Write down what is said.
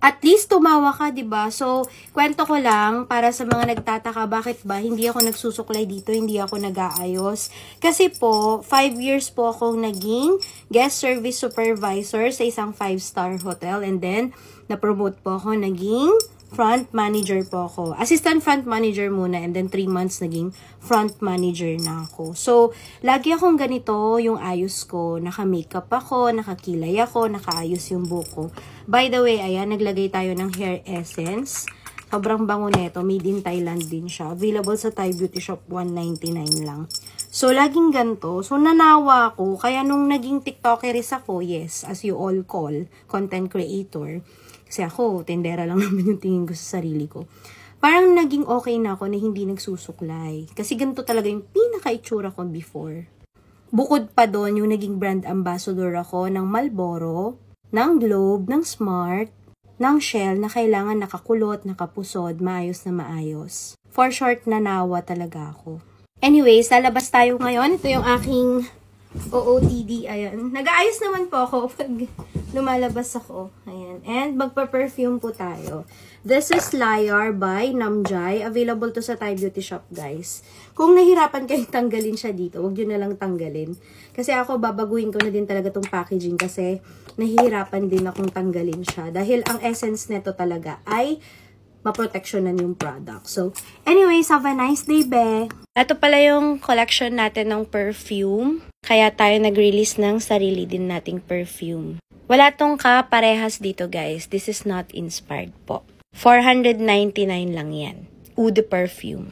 At least tumawa ka, 'di ba? So, kwento ko lang para sa mga nagtataka bakit ba hindi ako nagsusuklay dito, hindi ako nag-aayos. Kasi po, 5 years po akong naging guest service supervisor sa isang 5-star hotel, and then na-promote po ako, naging front manager po ako. Assistant front manager muna, and then 3 months naging front manager na ako. So, lagi akong ganito yung ayos ko. Naka-makeup ako, nakakilay ako, nakaayos yung buko. By the way, ayan, naglagay tayo ng hair essence. Sobrang bango nito. Made in Thailand din siya. Available sa Thai Beauty Shop, 199 lang. So, laging ganito. So, nanawa ako. Kaya nung naging TikTokeris ako, yes, as you all call, content creator. Kasi ako, tendera lang naman yung tingin ko sa sarili ko. Parang naging okay na ako na hindi nagsusuklay. Kasi ganito talaga yung pinaka-itsura ko before. Bukod pa doon, yung naging brand ambassador ako ng Marlboro, ng Globe, ng Smart, ng Shell na kailangan nakakulot, nakapusod, maayos na maayos. For short, nanawa talaga ako. Anyways, lalabas tayo ngayon. Ito yung aking OOTD. Ayan. Nag-aayos naman po ako pag lumalabas ako. Ayan. And magpa-perfume po tayo. This is Liar by Namjai. Available to sa Thai Beauty Shop, guys. Kung nahirapan kayong tanggalin siya dito, huwag nyo na lang tanggalin. Kasi ako, babaguhin ko na din talaga tong packaging kasi nahihirapan din akong tanggalin siya. Dahil ang essence nito talaga ay maproteksyonan yung product. So, anyways, have a nice day, be! Ito pala yung collection natin ng perfume. Kaya tayo nag-release ng sarili din nating perfume. Wala tong kaparehas dito, guys. This is not inspired po. 499 lang yan. Eau de perfume.